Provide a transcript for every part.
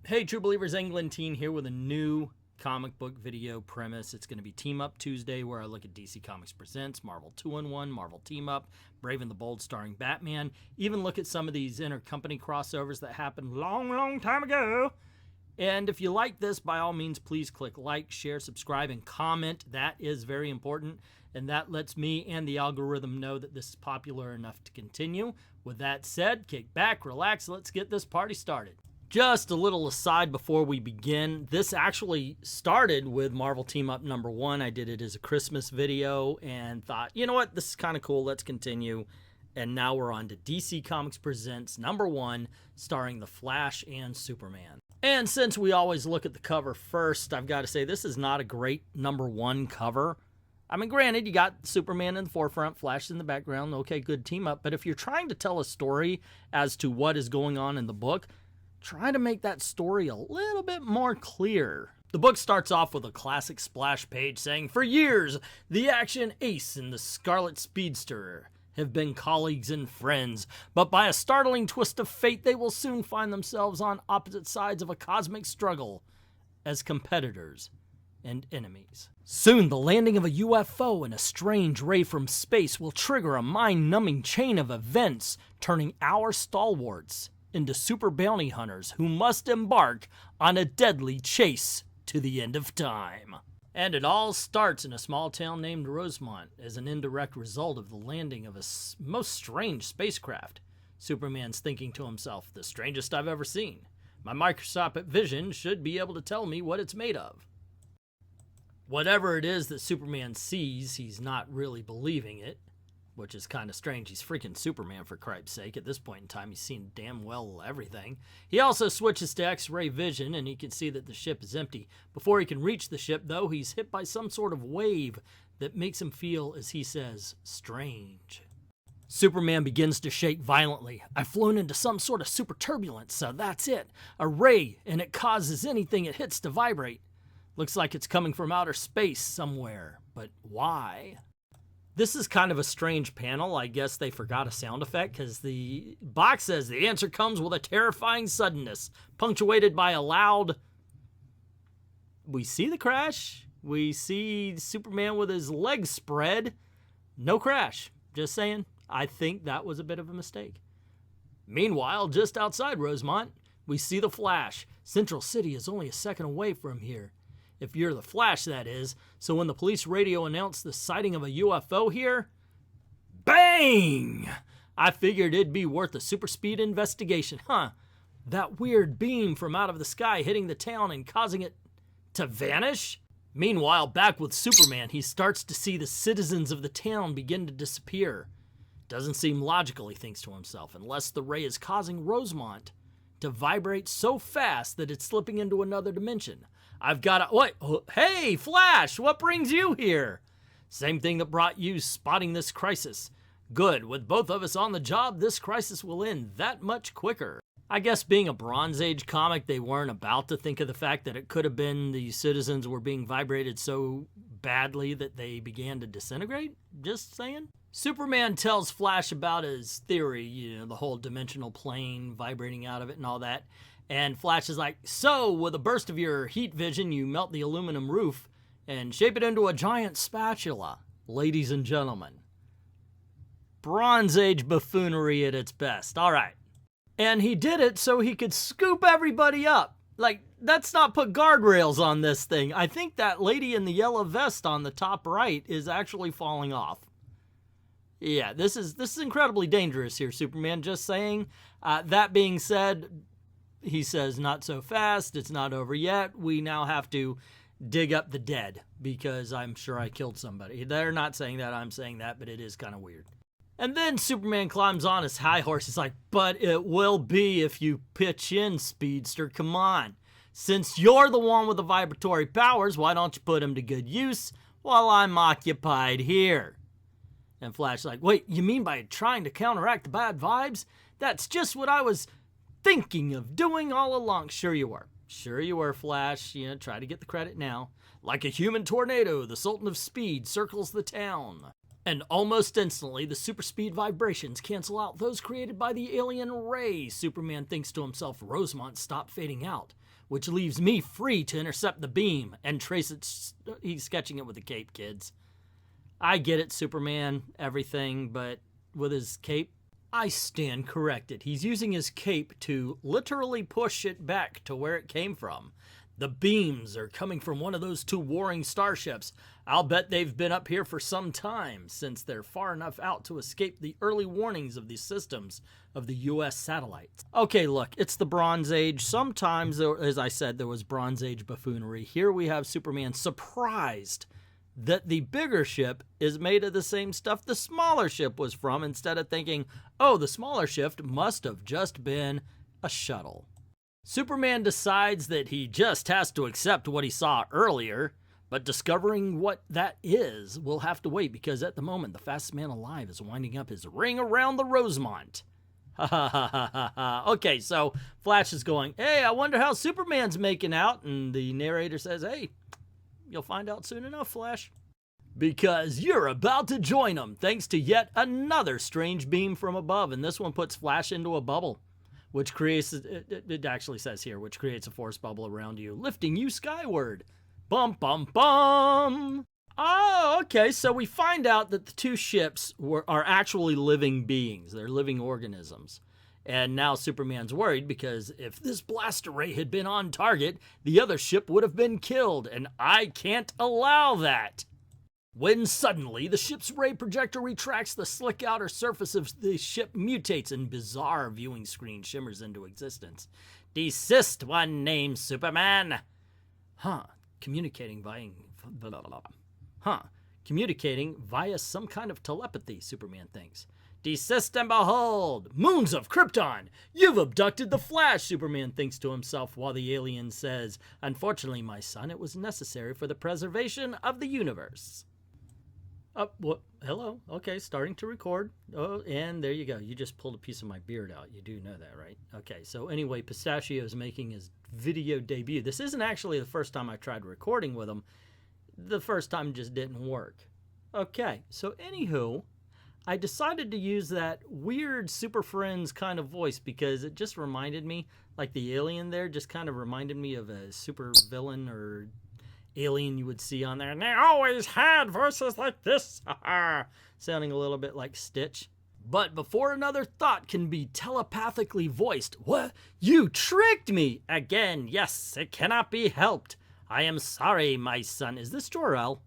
Hey True Believers, Englentine here with a new comic book video premise. It's going to be Team Up Tuesday, where I look at DC Comics Presents, Marvel 2-in-1, Marvel Team Up, Brave and the Bold starring Batman, even look at some of these intercompany crossovers that happened long time ago. And if you like this, by all means, please click like, share, subscribe, and comment. That is very important, and that lets me and the algorithm know that this is popular enough to continue. With that said, kick back, relax, let's get this party started. Just a little aside before we begin, this actually started with Marvel Team Up #1. I did it as a Christmas video and thought, you know what, this is kind of cool, let's continue. And now we're on to DC Comics Presents #1, starring The Flash and Superman. And since we always look at the cover first, I've got to say this is not a great #1 cover. I mean, granted, you got Superman in the forefront, Flash in the background, okay, good team up. But if you're trying to tell a story as to what is going on in the book, try to make that story a little bit more clear. The book starts off with a classic splash page saying, "For years, the action ace and the Scarlet Speedster have been colleagues and friends, but by a startling twist of fate, they will soon find themselves on opposite sides of a cosmic struggle as competitors and enemies. Soon, the landing of a UFO and a strange ray from space will trigger a mind-numbing chain of events, turning our stalwarts into super bounty hunters who must embark on a deadly chase to the end of time." And it all starts in a small town named Rosemont as an indirect result of the landing of a most strange spacecraft. Superman's thinking to himself, the strangest I've ever seen. My microscopic vision should be able to tell me what it's made of. Whatever it is that Superman sees, he's not really believing it, which is kind of strange. He's freaking Superman, for Christ's sake. At this point in time, he's seen damn well everything. He also switches to X-ray vision, and he can see that the ship is empty. Before he can reach the ship, though, he's hit by some sort of wave that makes him feel, as he says, strange. Superman begins to shake violently. "I've flown into some sort of super turbulence, so that's it. A ray, and it causes anything it hits to vibrate. Looks like it's coming from outer space somewhere, but why?" This is kind of a strange panel. I guess they forgot a sound effect because the box says the answer comes with a terrifying suddenness, punctuated by a loud... We see the crash. We see Superman with his legs spread. No crash. Just saying. I think that was a bit of a mistake. Meanwhile, just outside Rosemont, we see the Flash. Central City is only a second away from here. If you're the Flash, that is. So when the police radio announced the sighting of a UFO here, bang! I figured it'd be worth a super speed investigation. That weird beam from out of the sky hitting the town and causing it to vanish? Meanwhile, back with Superman, he starts to see the citizens of the town begin to disappear. Doesn't seem logical, he thinks to himself, unless the ray is causing Rosemont to vibrate so fast that it's slipping into another dimension. I've got to... What? Hey, Flash, what brings you here? Same thing that brought you, spotting this crisis. Good, with both of us on the job, this crisis will end that much quicker. I guess being a Bronze Age comic, they weren't about to think of the fact that it could have been the citizens were being vibrated so badly that they began to disintegrate? Just saying. Superman tells Flash about his theory, you know, the whole dimensional plane vibrating out of it and all that. And Flash is like, so, with a burst of your heat vision, you melt the aluminum roof and shape it into a giant spatula. Ladies and gentlemen. Bronze Age buffoonery at its best. All right. And he did it so he could scoop everybody up. Like, let's not put guardrails on this thing. I think that lady in the yellow vest on the top right is actually falling off. Yeah, this is incredibly dangerous here, Superman. Just saying. That being said... He says, not so fast, it's not over yet. We now have to dig up the dead because I'm sure I killed somebody. They're not saying that, I'm saying that, but it is kind of weird. And then Superman climbs on his high horse. He's like, but it will be if you pitch in, Speedster. Come on. Since you're the one with the vibratory powers, why don't you put them to good use while I'm occupied here? And Flash's like, wait, you mean by trying to counteract the bad vibes? That's just what I was... thinking of doing all along. Sure you were. Sure you were, Flash. You know, try to get the credit now. Like a human tornado, the Sultan of Speed circles the town. And almost instantly, the super speed vibrations cancel out those created by the alien ray. Superman thinks to himself, Rosemont stopped fading out. which leaves me free to intercept the beam and trace it. He's sketching it with a cape, kids. I get it, Superman, everything, but with his cape, I stand corrected. He's using his cape to literally push it back to where it came from. The beams are coming from one of those two warring starships. I'll bet they've been up here for some time, since they're far enough out to escape the early warnings of the systems of the U.S. satellites. Okay, look, it's the Bronze Age. Sometimes, as I said, there was Bronze Age buffoonery. Here we have Superman surprised that the bigger ship is made of the same stuff the smaller ship was from, instead of thinking, oh, the smaller ship must have just been a shuttle. Superman decides that he just has to accept what he saw earlier, but discovering what that is will have to wait, because at the moment, the fastest man alive is winding up his ring around the Rosemont. Ha ha ha ha ha ha. Okay, so Flash is going, hey, I wonder how Superman's making out, and the narrator says, hey, you'll find out soon enough, Flash. Because you're about to join him, thanks to yet another strange beam from above, and this one puts Flash into a bubble, which creates, it actually says here, which creates a force bubble around you, lifting you skyward. Bum, bum, bum. Oh, okay, so we find out that the two ships are actually living beings. They're living organisms. And now Superman's worried, because if this blaster ray had been on target, the other ship would have been killed, and I can't allow that. When suddenly, the ship's ray projector retracts, the slick outer surface of the ship mutates, and bizarre viewing screen shimmers into existence. Desist, one named Superman. Communicating via some kind of telepathy, Superman thinks. Desist and behold, moons of Krypton! You've abducted the Flash, Superman thinks to himself, while the alien says, unfortunately, my son, it was necessary for the preservation of the universe. What? Hello? Okay, starting to record. Oh, and there you go. You just pulled a piece of my beard out. You do know that, right? Okay, so anyway, Pistachio's making his video debut. This isn't actually the first time I tried recording with him. The first time just didn't work. Okay, so anywho, I decided to use that weird Super Friends kind of voice, because it just reminded me, like the alien there, just kind of reminded me of a super villain or alien you would see on there. And they always had voices like this, sounding a little bit like Stitch. But before another thought can be telepathically voiced, what? You tricked me! Again, yes, it cannot be helped. I am sorry, my son. Is this Jor-El?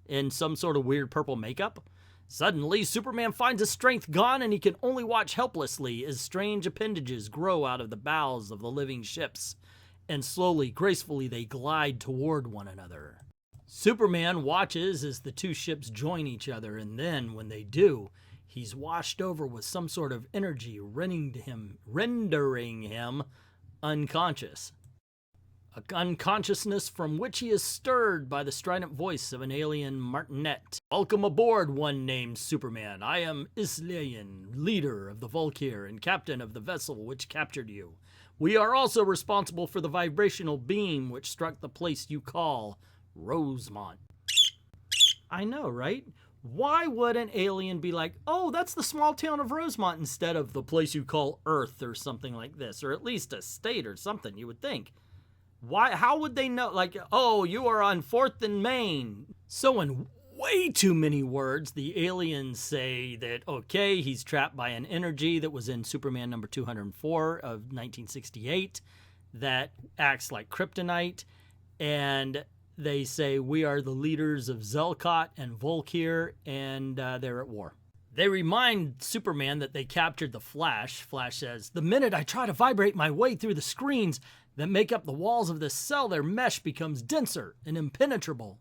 In some sort of weird purple makeup? Suddenly, Superman finds his strength gone, and he can only watch helplessly as strange appendages grow out of the bowels of the living ships, and slowly, gracefully, they glide toward one another. Superman watches as the two ships join each other, and then, when they do, he's washed over with some sort of energy, rendering him unconscious. Unconsciousness from which he is stirred by the strident voice of an alien martinet. Welcome aboard, one named Superman. I am Islian, leader of the Volkir and captain of the vessel which captured you. We are also responsible for the vibrational beam which struck the place you call Rosemont. I know, right? Why would an alien be like, oh, that's the small town of Rosemont, instead of the place you call Earth or something like this, or at least a state or something, you would think. Why? How would they know? Like, oh, you are on 4th and Main. So in way too many words, the aliens say that, okay, he's trapped by an energy that was in Superman number 204 of 1968 that acts like kryptonite. And they say, we are the leaders of Zelkot and Volkir, and they're at war. They remind Superman that they captured the Flash. Flash says, the minute I try to vibrate my way through the screens that make up the walls of this cell, their mesh becomes denser and impenetrable.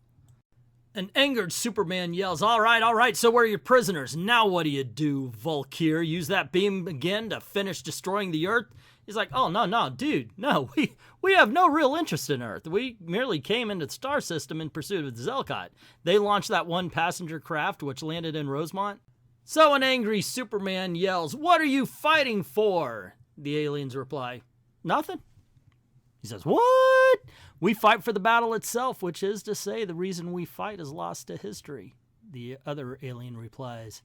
An angered Superman yells, all right, so we're your prisoners. Now what do you do, Volkir? Use that beam again to finish destroying the Earth? He's like, oh, no, dude, no, we have no real interest in Earth. We merely came into the star system in pursuit of Zelkot. They launched that one passenger craft which landed in Rosemont. So an angry Superman yells, what are you fighting for? The aliens reply, nothing. He says, what? We fight for the battle itself, which is to say the reason we fight is lost to history. The other alien replies,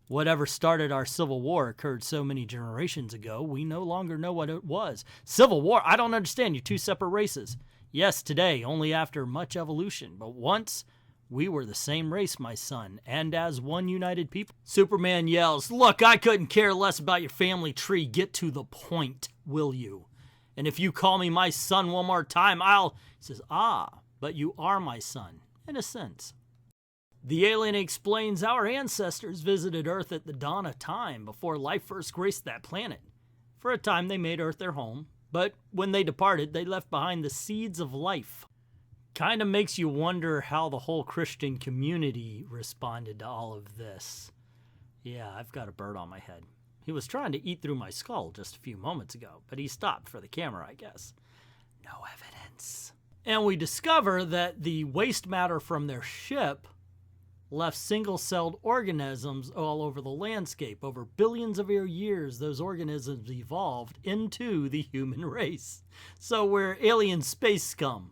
Whatever started our Civil War occurred so many generations ago, we no longer know what it was. Civil War? I don't understand. You're two separate races. Yes, today, only after much evolution, but once we were the same race, my son, and as one united people. Superman yells, "Look, I couldn't care less about your family tree. Get to the point, will you? And if you call me my son one more time, I'll..." He says, "Ah, but you are my son, in a sense." The alien explains our ancestors visited Earth at the dawn of time, before life first graced that planet. For a time, they made Earth their home, but when they departed, they left behind the seeds of life. Kind of makes you wonder how the whole Christian community responded to all of this. Yeah, I've got a bird on my head. He was trying to eat through my skull just a few moments ago, but he stopped for the camera, I guess. No evidence. And we discover that the waste matter from their ship left single-celled organisms all over the landscape. Over billions of years, those organisms evolved into the human race. So we're alien space scum.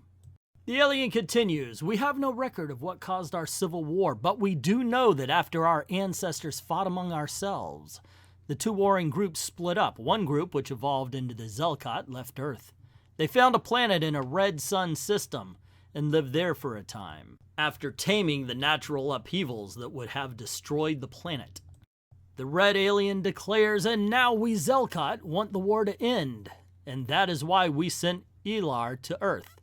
The alien continues, "We have no record of what caused our civil war, but we do know that after our ancestors fought among ourselves, the two warring groups split up. One group, which evolved into the Zelkot, left Earth. They found a planet in a red sun system and lived there for a time, after taming the natural upheavals that would have destroyed the planet. The red alien declares, and now we Zelkot want the war to end, and that is why we sent Elar to Earth.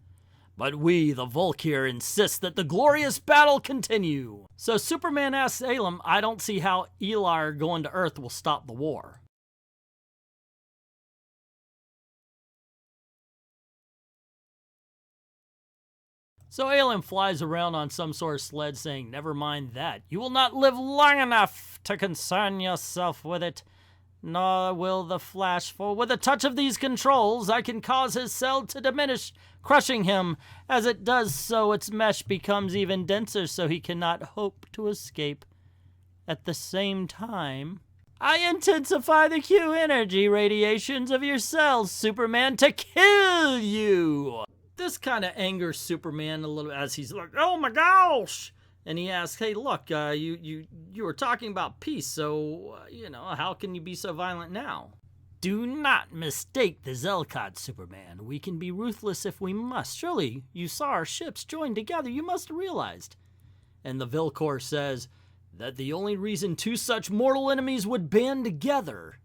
But we, the Volkir, insist that the glorious battle continue." So Superman asks Elam, "I don't see how Elar going to Earth will stop the war." So Elam flies around on some sort of sled saying, "Never mind that. You will not live long enough to concern yourself with it. Nor will the Flash, for with a touch of these controls, I can cause his cell to diminish, crushing him. As it does so, its mesh becomes even denser, so he cannot hope to escape. At the same time, I intensify the Q energy radiations of your cells, Superman, to kill you." This kind of angers Superman a little, as he's like, "Oh my gosh!" And he asks, "Hey, look, you were talking about peace, so, how can you be so violent now?" "Do not mistake the Zelkot, Superman. We can be ruthless if we must. Surely you saw our ships join together. You must have realized." And the Vilcor says that the only reason two such mortal enemies would band together.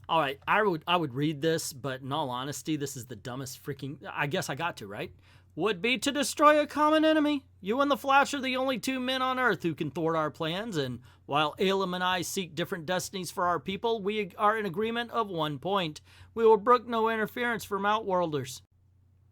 All right, I would read this, but in all honesty, this is the dumbest freaking... I guess I got to, right? "Would be to destroy a common enemy. You and the Flash are the only two men on Earth who can thwart our plans, and while Elam and I seek different destinies for our people, we are in agreement of one point. We will brook no interference from Outworlders."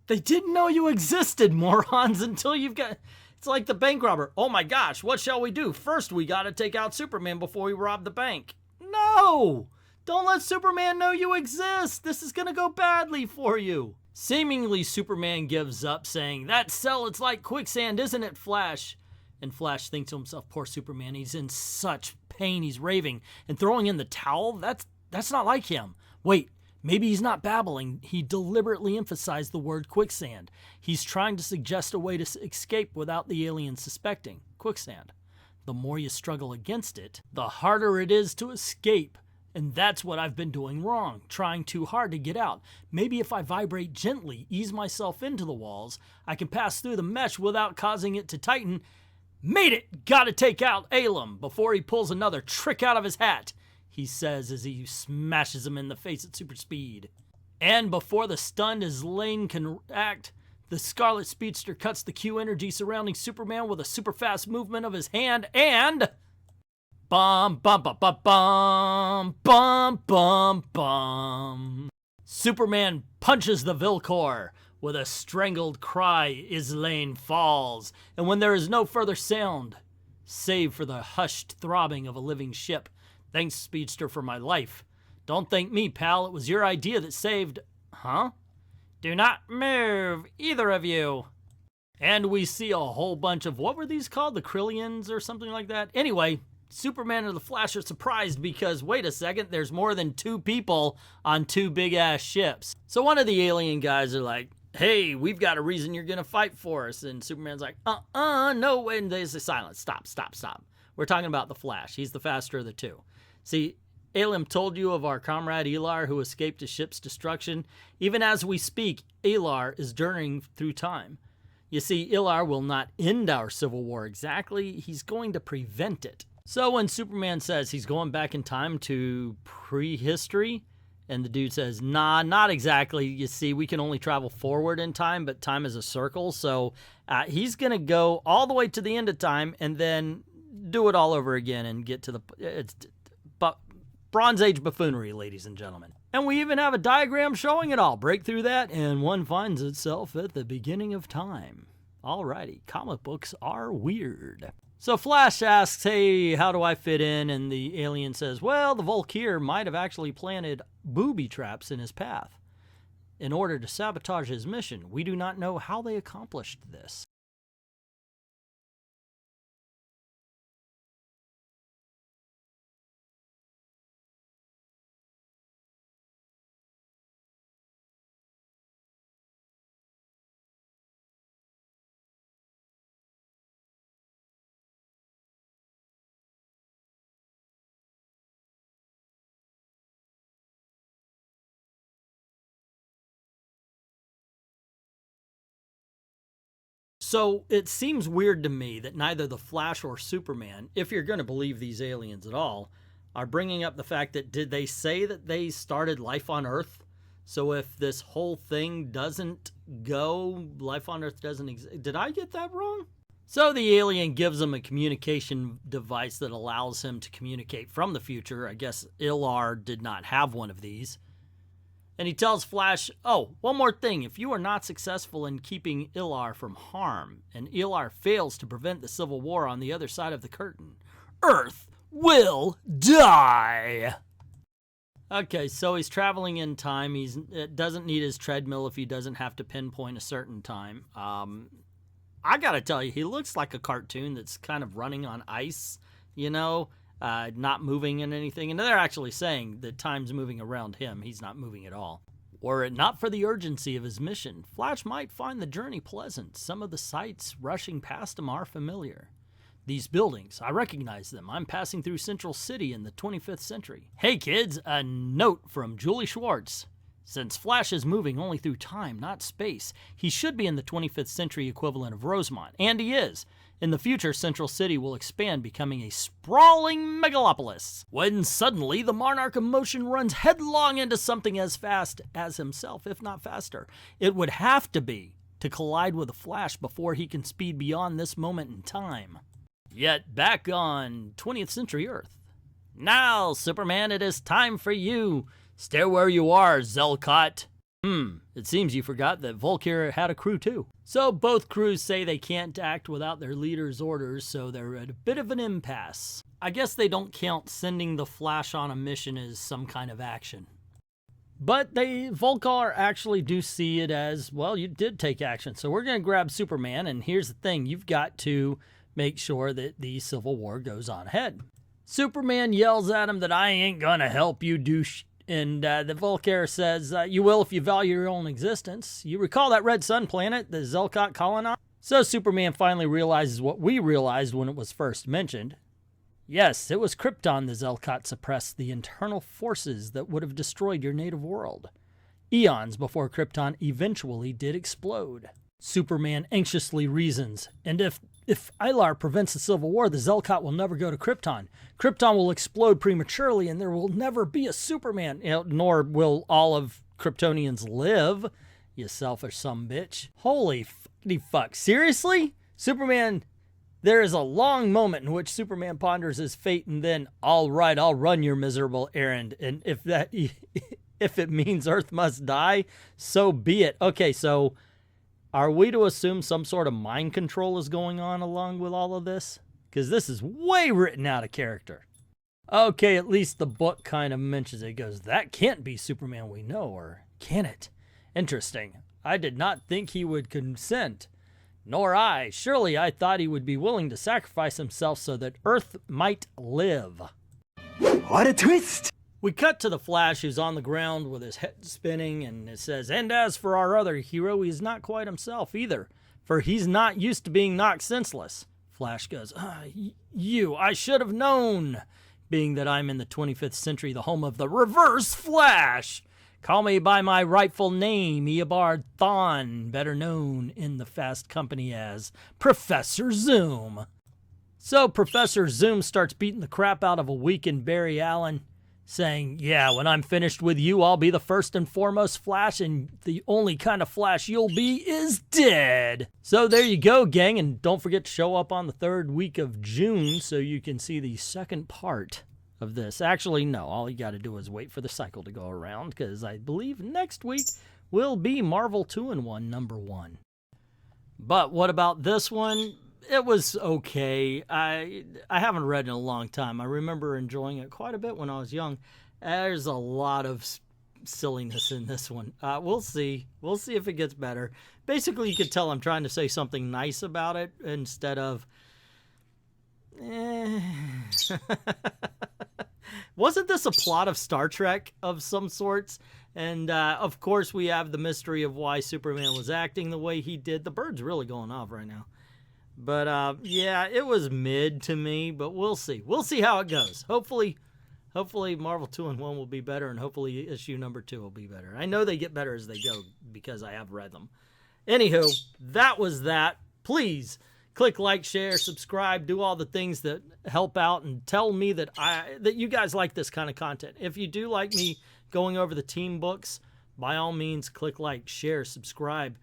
They didn't know you existed, morons, until you've got... It's like the bank robber. "Oh my gosh, what shall we do? First, we gotta take out Superman before we rob the bank." No! Don't let Superman know you exist. This is going to go badly for you. Seemingly, Superman gives up, saying, "That cell, it's like quicksand, isn't it, Flash?" And Flash thinks to himself, poor Superman, he's in such pain, he's raving. And throwing in the towel, that's not like him. Wait, maybe he's not babbling. He deliberately emphasized the word quicksand. He's trying to suggest a way to escape without the alien suspecting. Quicksand. The more you struggle against it, the harder it is to escape. And that's what I've been doing wrong, trying too hard to get out. Maybe if I vibrate gently, ease myself into the walls, I can pass through the mesh without causing it to tighten. Made it! Gotta take out Elam before he pulls another trick out of his hat, he says as he smashes him in the face at super speed. And before the stunned Lane can act, the Scarlet Speedster cuts the Q energy surrounding Superman with a super fast movement of his hand and... Bum, bum, bum, bum, bum, bum, bum, bum. Superman punches the Vilcor. With a strangled cry, Lane falls. And when there is no further sound, save for the hushed throbbing of a living ship, thanks, Speedster, for my life. Don't thank me, pal. It was your idea that saved... Huh? Do not move, either of you. And we see a whole bunch of... What were these called? The Krillians or something like that? Anyway... Superman and the Flash are surprised because, wait a second, there's more than two people on two big-ass ships. So one of the alien guys are like, hey, we've got a reason you're going to fight for us. And Superman's like, no way. And they say, silence, stop. We're talking about the Flash. He's the faster of the two. See, Elam told you of our comrade Elar who escaped his ship's destruction. Even as we speak, Elar is journeying through time. You see, Elar will not end our civil war exactly. He's going to prevent it. So when Superman says he's going back in time to prehistory, and the dude says, nah, not exactly. You see, we can only travel forward in time, but time is a circle. So he's going to go all the way to the end of time and then do it all over again and get to the... Bronze Age buffoonery, ladies and gentlemen. And we even have a diagram showing it all. Break through that, and one finds itself at the beginning of time. Alrighty, comic books are weird. So Flash asks, hey, how do I fit in? And the alien says, well, the Volkir might have actually planted booby traps in his path in order to sabotage his mission. We do not know how they accomplished this. So it seems weird to me that neither the Flash or Superman, if you're going to believe these aliens at all, are bringing up the fact that did they say that they started life on Earth? So if this whole thing doesn't go, life on Earth doesn't exist. Did I get that wrong? So the alien gives him a communication device that allows him to communicate from the future. I guess Ilar did not have one of these. And he tells Flash, oh, one more thing. If you are not successful in keeping Ilar from harm, and Ilar fails to prevent the Civil War on the other side of the curtain, Earth will die. Okay, so he's traveling in time. He doesn't need his treadmill if he doesn't have to pinpoint a certain time. I gotta tell you, he looks like a cartoon that's kind of running on ice, you know? Not moving in anything, and they're actually saying that time's moving around him. He's not moving at all. Were it not for the urgency of his mission, Flash might find the journey pleasant. Some of the sights rushing past him are familiar. These buildings, I recognize them. I'm passing through Central City in the 25th century. Hey kids, a note from Julie Schwartz. Since Flash is moving only through time, not space, he should be in the 25th century equivalent of Rosemont, and he is. In the future, Central City will expand, becoming a sprawling megalopolis, when suddenly the monarch of motion runs headlong into something as fast as himself, if not faster. It would have to be to collide with a Flash before he can speed beyond this moment in time. Yet back on 20th century Earth. Now, Superman, it is time for you. Stay where you are, Zelkot. It seems you forgot that Volkir had a crew too. So both crews say they can't act without their leader's orders, so they're at a bit of an impasse. I guess they don't count sending the Flash on a mission as some kind of action. But Volkar actually do see it as, well, you did take action, so we're going to grab Superman, and here's the thing, you've got to make sure that the Civil War goes on ahead. Superman yells at him that I ain't gonna help you douche. And the Volkir says, you will if you value your own existence. You recall that red sun planet the Zelkot colonized? So Superman finally realizes what we realized when it was first mentioned. Yes, it was Krypton the Zelkot suppressed the internal forces that would have destroyed your native world. Eons before Krypton eventually did explode. Superman anxiously reasons, and if Ilar prevents the Civil War, the Zelkot will never go to Krypton. Krypton will explode prematurely, and there will never be a Superman, nor will all of Kryptonians live, you selfish sumbitch. Holy fuck, seriously? Superman, there is a long moment in which Superman ponders his fate, and then, all right, I'll run your miserable errand, and if it means Earth must die, so be it. Okay, so are we to assume some sort of mind control is going on along with all of this? Because this is way written out of character. Okay, at least the book kind of mentions it. It goes, that can't be Superman we know, or can it? Interesting. I did not think he would consent. Nor I. Surely I thought he would be willing to sacrifice himself so that Earth might live. What a twist! We cut to the Flash, who's on the ground with his head spinning, and it says, "And as for our other hero, he is not quite himself either, for he's not used to being knocked senseless." Flash goes, I should have known, being that I'm in the 25th century, the home of the Reverse Flash. Call me by my rightful name, Eobard Thawne, better known in the Fast Company as Professor Zoom." So Professor Zoom starts beating the crap out of a weakened Barry Allen, saying, "Yeah, when I'm finished with you, I'll be the first and foremost Flash, and the only kind of Flash you'll be is dead." So there you go, gang, and don't forget to show up on the 3rd week of June so you can see the second part of this. Actually, no, all you got to do is wait for the cycle to go around, because I believe next week will be Marvel 2-in-1 #1. But what about this one? It was okay. I haven't read in a long time. I remember enjoying it quite a bit when I was young. There's a lot of silliness in this one. We'll see. We'll see if it gets better. Basically, you could tell I'm trying to say something nice about it instead of... Wasn't this a plot of Star Trek of some sorts? And, of course, we have the mystery of why Superman was acting the way he did. The bird's really going off right now. But, yeah, it was mid to me, but we'll see. We'll see how it goes. Hopefully Marvel 2-in-1 will be better, and hopefully issue #2 will be better. I know they get better as they go because I have read them. Anywho, that was that. Please click like, share, subscribe, do all the things that help out, and tell me that you guys like this kind of content. If you do like me going over the team books, by all means, click like, share, subscribe.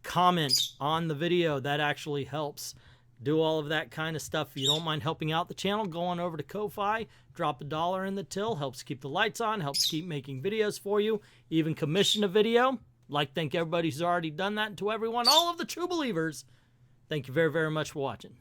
Comment on the video. That actually helps. Do all of that kind of stuff. If you don't mind helping out the channel, go on over to Ko-Fi, drop $1 in the till, helps keep the lights on, helps keep making videos for you, even commission a video. Like, thank everybody who's already done that, and to everyone, all of the true believers, thank you very, very much for watching.